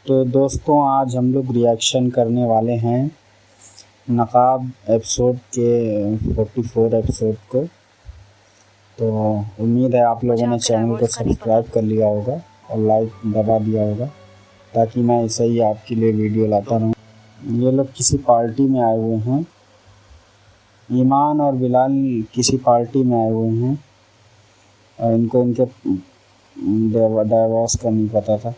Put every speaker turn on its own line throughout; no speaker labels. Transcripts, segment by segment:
तो दोस्तों आज हम लोग रिएक्शन करने वाले हैं नकाब एपिसोड के 44 एपिसोड को। तो उम्मीद है आप लोगों ने चैनल को सब्सक्राइब कर लिया होगा और लाइक दबा दिया होगा ताकि मैं ऐसे ही आपके लिए वीडियो लाता रहूँ। ये लोग किसी पार्टी में आए हुए हैं, ईमान और बिलाल किसी पार्टी में आए हुए हैं और इनको इनके डाइवोर्स का नहीं पता था।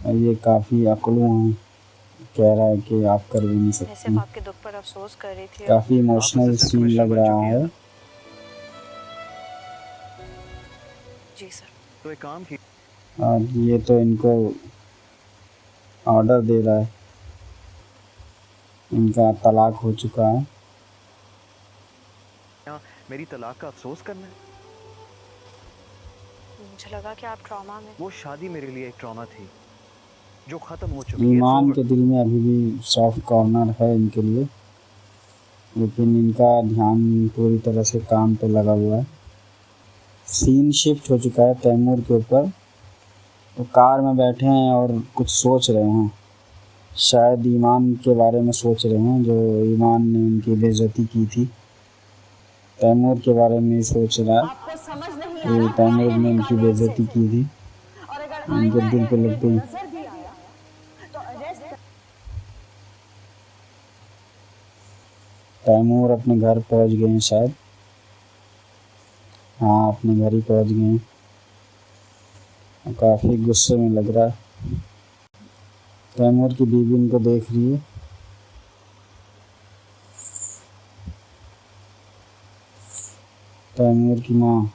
और ये काफ़ी अकड़ू हैं, कह रहा है कि आप कर भी नहीं सकते।
मैं आपके दुख पर अफसोस कर रही थी।
काफ़ी इमोशनल सीन लग रहा है।
जी सर।
तो एक काम की
और ये तो इनको ऑर्डर दे रहा है, इनका तलाक हो चुका है।
मेरी तलाक का अफसोस करना है।
मुझे लगा कि आप ट्रॉमा में।
वो शादी मेरे लिए एक ट्रॉमा थी जो खत्म हो चुकी है।
ईमान के दिल में अभी भी सॉफ्ट कॉर्नर है इनके लिए, लेकिन इनका ध्यान पूरी तरह से काम पे लगा हुआ है। सीन शिफ्ट हो चुका है तैमूर के ऊपर। वो कार में बैठे हैं और कुछ सोच रहे हैं, शायद ईमान के बारे में सोच रहे हैं जो ईमान ने उनकी बेइज्जती की थी। तैमूर के बारे में सोच रहा है कि तैमूर ने उनकी बेइज्जती की थी, उनके दिल पे लग गई। तैमूर अपने घर पहुंच गए हैं शायद। हाँ, अपने घर ही पहुंच गए हैं। काफ़ी गुस्से में लग रहा है। तैमूर की बीवी उनको देख रही है। तैमूर की माँ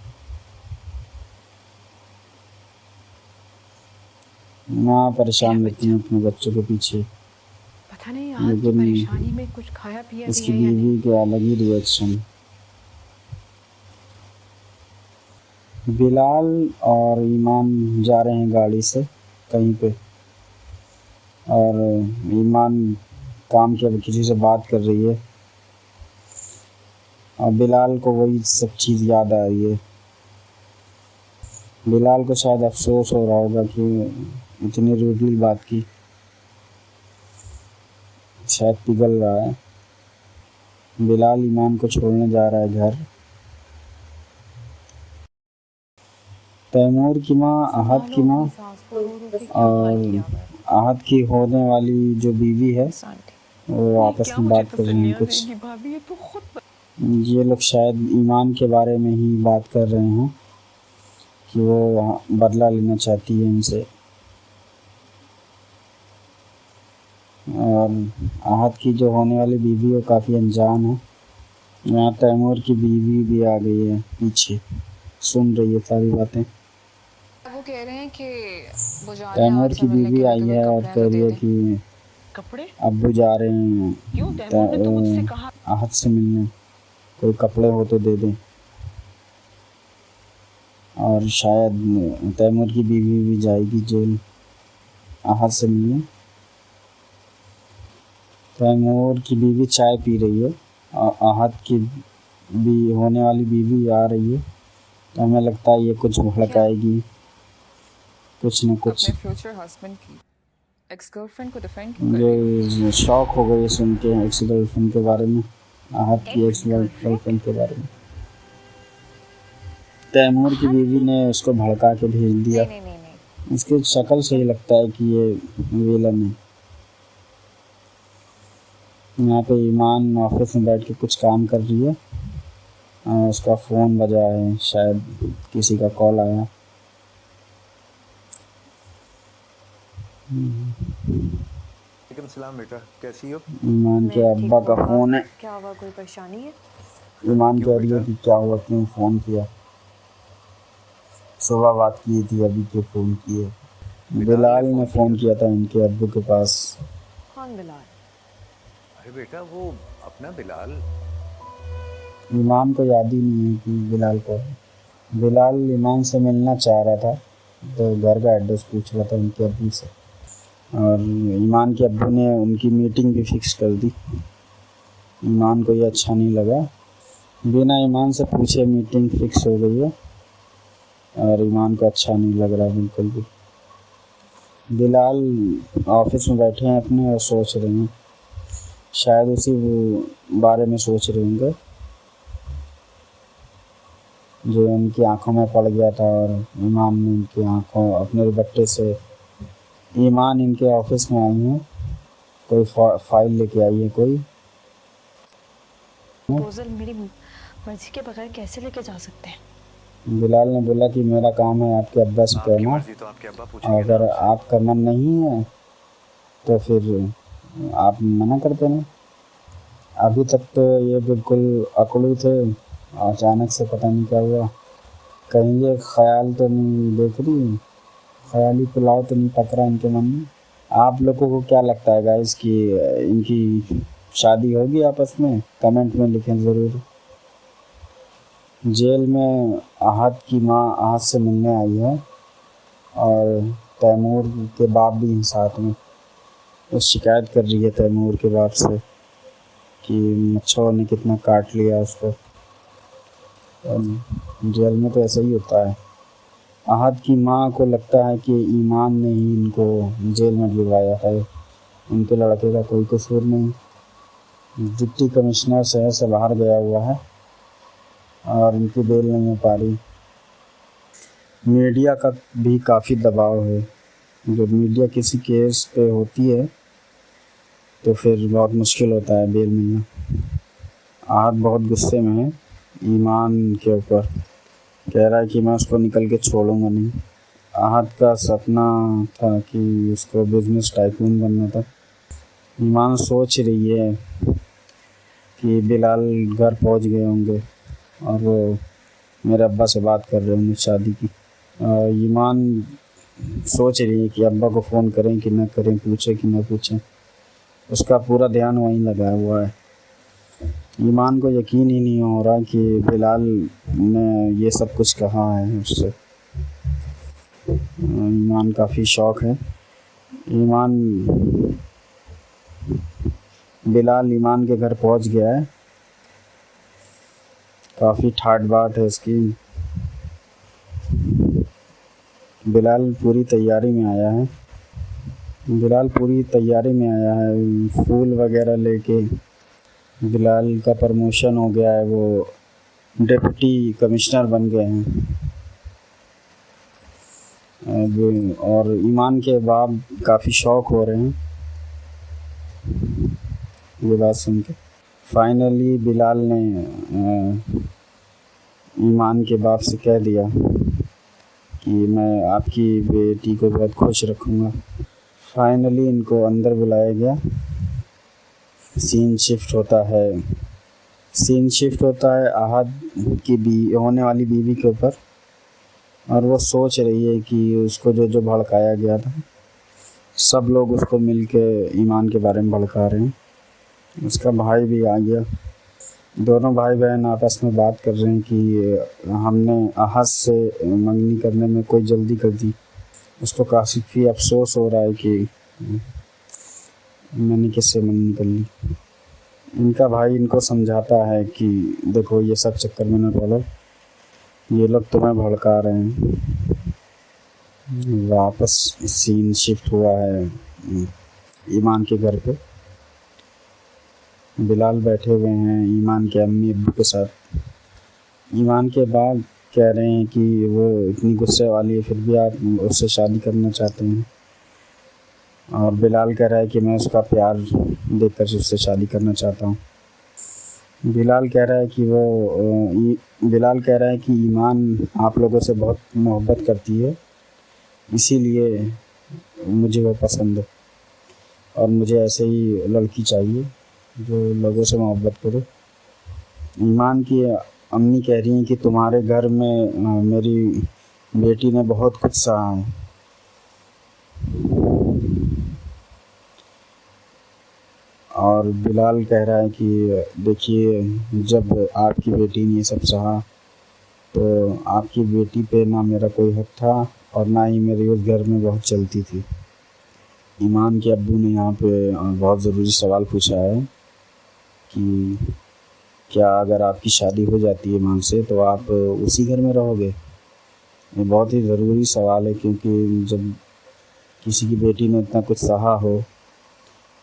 परेशान रहती है अपने बच्चों के पीछे।
पता नहीं आज की परेशानी में कुछ खाया पिया
इसकी बीवी के अलग ही रिएक्शन। बिलाल और ईमान जा रहे हैं गाड़ी से कहीं पे, और ईमान काम के किसी से बात कर रही है और बिलाल को वही सब चीज़ याद आ रही है। बिलाल को शायद अफसोस हो रहा होगा कि इतनी रूडली बात की, शायद पिघल रहा है। बिलाल ईमान को छोड़ने जा रहा है घर। तैमूर की माँ, अहद की माँ और अहद की होने वाली जो बीवी है वो आपस में बात कर रही हैं कुछ। ये लोग शायद ईमान के बारे में ही बात कर रहे हैं कि वो बदला लेना चाहती है इनसे। और अहद की जो होने वाली बीवी है काफ़ी अनजान है। यहाँ तैमूर की बीवी भी आ गई है पीछे, सुन रही है सारी बातें।
वो कह रहे हैं कि
तैमूर की बीवी आई है और कह रही है कि
कपड़े
अब्बू जा रहे हैं अहद से मिलने, कोई कपड़े हो तो दे दें। और शायद तैमूर की बीवी भी जाएगी जेल अहद से मिलने। तैमूर की बीवी चाय पी रही है और अहद की भी होने वाली बीवी आ रही है, तो हमें लगता है ये कुछ भड़काएगी कुछ न कुछ।
अपने फ्यूचर हस्बैंड की एक्स गर्लफ्रेंड को डिफेंड
मुझे शौक हो गई सुन के एक्स गर्लफ्रेंड के बारे में, अहद की एक्स गर्लफ्रेंड के बारे में। तैमूर की बीवी ने उसको भड़का के भेज दिया।
नहीं।
इसकी शक्ल से ही लगता है कि ये विलन है। यहाँ पे ईमान ऑफिस में बैठ के कुछ काम कर रही है और उसका फ़ोन बजा है, शायद किसी का कॉल आया।
वालेकुम सलाम बेटा, कैसी हो?
ईमान के अब्बा का फ़ोन है।
क्या हुआ, कोई परेशानी है?
ईमान कह रही है कि क्या हुआ, क्यों फ़ोन किया, सुबह बात की थी, अभी क्यों फ़ोन किए। बिलाल ने फ़ोन किया था इनके अब्बू के पास।
कौन बिलाल?
अरे बेटा वो अपना बिलाल।
ईमान को याद ही नहीं है कि बिलाल को। बिलाल ईमान से मिलना चाह रहा था तो घर का एड्रेस पूछ रहा था उनके अब्बू से, और ईमान के अब्बू ने उनकी मीटिंग भी फिक्स कर दी। ईमान को ये अच्छा नहीं लगा, बिना ईमान से पूछे मीटिंग फिक्स हो गई है और ईमान को अच्छा नहीं लग रहा बिल्कुल भी। बिलाल ऑफिस में बैठे हैं अपने और सोच रहे हैं, शायद उसी बारे में सोच रहे होंगे जो इनकी आंखों में पड़ गया था। और ईमान ने इनकी आंखों अपने दुपट्टे से, ईमान इनके ऑफिस में आई है, कोई फाइल लेके आई है कोई।
प्रपोजल मेरी मर्जी के बगैर कैसे लेके जा सकते हैं?
बिलाल ने बोला कि मेरा काम है आपके अब्बा से
आपकी
कहना,
मर्जी तो आपके अब्बा पूछेंगे
अगर
ना आपसे।
आपका मन नहीं है तो फिर आप मना कर देना। अभी तक तो ये बिल्कुल अकड़ू थे, अचानक से पता नहीं क्या हुआ। कहीं ये ख्याल तो नहीं देख रही, ख्याली पुलाव तो नहीं पक रहा इनके मन में। आप लोगों को क्या लगता है गाइस कि इनकी शादी होगी आपस में? कमेंट में लिखें ज़रूर। जेल में आहत की माँ आहत से मिलने आई है और तैमूर के बाप भी हैं साथ में। वो शिकायत कर रही है तैमूर के बाप से कि मच्छरों ने कितना काट लिया उसको। जेल में तो ऐसा ही होता है। आहत की माँ को लगता है कि ईमान ने ही इनको जेल में डलवाया है, उनके लड़के का कोई कसूर नहीं। डिप्टी कमिश्नर शहर से बाहर गया हुआ है और इनकी बेल नहीं हो पा रही। मीडिया का भी काफ़ी दबाव है। जब मीडिया किसी केस पे होती है तो फिर बहुत मुश्किल होता है बेल मिलना। आहत बहुत गुस्से में है ईमान के ऊपर, कह रहा है कि मैं उसको निकल के छोड़ूंगा नहीं। आहत का सपना था कि उसको बिजनेस टाइकून बनना था। ईमान सोच रही है कि बिलाल घर पहुंच गए होंगे और वो मेरे अब्बा से बात कर रहे होंगे शादी की। ईमान सोच रही है कि अब्बा को फ़ोन करें कि न करें, पूछे कि न पूछें। उसका पूरा ध्यान वहीं लगा हुआ है। ईमान को यकीन ही नहीं हो रहा कि बिलाल ने ये सब कुछ कहा है उससे। ईमान काफ़ी शौक है। बिलाल ईमान के घर पहुंच गया है। काफ़ी ठाट बाट है उसकी। बिलाल पूरी तैयारी में आया है। फूल वगैरह लेके। बिलाल का प्रमोशन हो गया है, वो डिप्टी कमिश्नर बन गए हैं। और ईमान के बाप काफ़ी शौक हो रहे हैं ये बात सुन के। फाइनली बिलाल ने ईमान के बाप से कह दिया कि मैं आपकी बेटी को बहुत खुश रखूँगा। फाइनली इनको अंदर बुलाया गया। सीन शिफ्ट होता है आहत की होने वाली बीवी के ऊपर, और वो सोच रही है कि उसको जो जो भड़काया गया था, सब लोग उसको मिलके ईमान के बारे में भड़का रहे हैं। उसका भाई भी आ गया। दोनों भाई बहन आपस में बात कर रहे हैं कि हमने आहत से मंगनी करने में कोई जल्दी कर दी। उसको काफ़ी अफसोस हो रहा है कि मैंने किससे मंगनी कर ली। इनका भाई इनको समझाता है कि देखो ये सब चक्कर में न पड़ो, ये लोग तुम्हें भड़का रहे हैं। वापस सीन शिफ्ट हुआ है ईमान के घर पे। बिलाल बैठे हुए हैं ईमान के अम्मी अब्बू के साथ। ईमान के बाप कह रहे हैं कि वो इतनी गुस्से वाली है फिर भी आप उससे शादी करना चाहते हैं, और बिलाल कह रहा है कि मैं उसका प्यार देखकर उससे शादी करना चाहता हूँ। बिलाल कह रहा है कि ईमान आप लोगों से बहुत मोहब्बत करती है, इसीलिए मुझे वो पसंद है, और मुझे ऐसे ही लड़की चाहिए जो लोगों से मोहब्बत करे। ईमान की अम्मी कह रही हैं कि तुम्हारे घर में मेरी बेटी ने बहुत कुछ सहा है। और बिलाल कह रहा है कि देखिए, जब आपकी बेटी ने ये सब सहा तो आपकी बेटी पे ना मेरा कोई हक था और ना ही मेरी उस घर में बहुत चलती थी। ईमान के अब्बू ने यहाँ पे बहुत ज़रूरी सवाल पूछा है कि क्या अगर आपकी शादी हो जाती है ईमान से तो आप उसी घर में रहोगे? ये बहुत ही ज़रूरी सवाल है, क्योंकि जब किसी की बेटी ने इतना कुछ सहा हो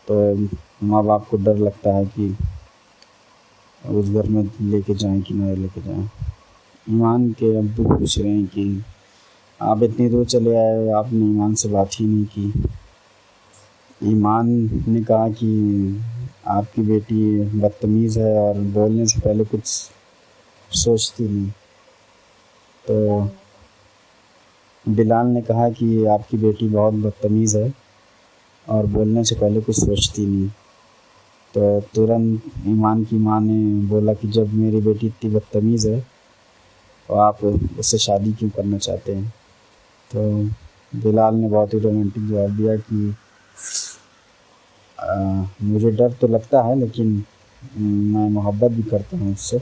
तो माँ बाप को डर लगता है कि उस घर में लेके जाएं कि नहीं लेके जाएं। ईमान के अब्बू पूछ रहे हैं कि आप इतनी दूर चले आए, आपने ईमान से बात ही नहीं की। ईमान ने कहा कि आपकी बेटी बदतमीज़ है और बोलने से पहले कुछ सोचती नहीं। तो बिलाल ने कहा कि आपकी बेटी बहुत बदतमीज़ है और बोलने से पहले कुछ सोचती नहीं। तो तुरंत ईमान की माँ ने बोला कि जब मेरी बेटी इतनी बदतमीज़ है तो आप उससे शादी क्यों करना चाहते हैं। तो बिलाल ने बहुत ही रोमांटिक जवाब दिया कि मुझे डर तो लगता है लेकिन मैं मोहब्बत भी करता हूँ उससे।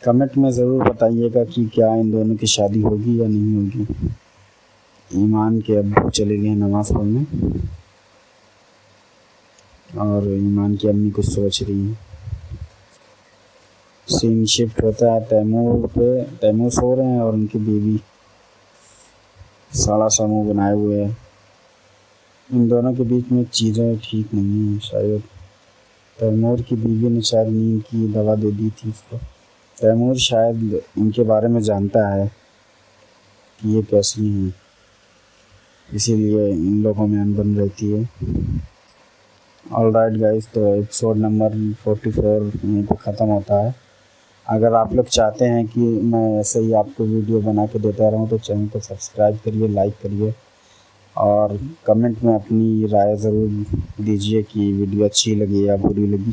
कमेंट में ज़रूर बताइएगा कि क्या इन दोनों की शादी होगी या नहीं होगी। ईमान के अब्बू चले गए नमाज़ पढ़ने और ईमान की अम्मी कुछ सोच रही हैं। सीन शिफ्ट होता है तैमूर पे। तैमूर सो रहे हैं और उनकी बीवी साड़ा सा मुँह बनाए हुए है। इन दोनों के बीच में चीज़ें ठीक नहीं हैं। शायद तैमूर की बीवी ने शायद नींद की दवा दे दी थी उसको। तैमूर शायद इनके बारे में जानता है कि ये कैसी हैं, इसीलिए इन लोगों में अनबन रहती है। ऑलराइट गाइस, तो एपिसोड नंबर 44 यहीं पे ख़त्म होता है। अगर आप लोग चाहते हैं कि मैं ऐसे ही आपको वीडियो बना के देता रहूं तो चैनल को सब्सक्राइब करिए, लाइक करिए और कमेंट में अपनी राय ज़रूर दीजिए कि वीडियो अच्छी लगी या बुरी लगी।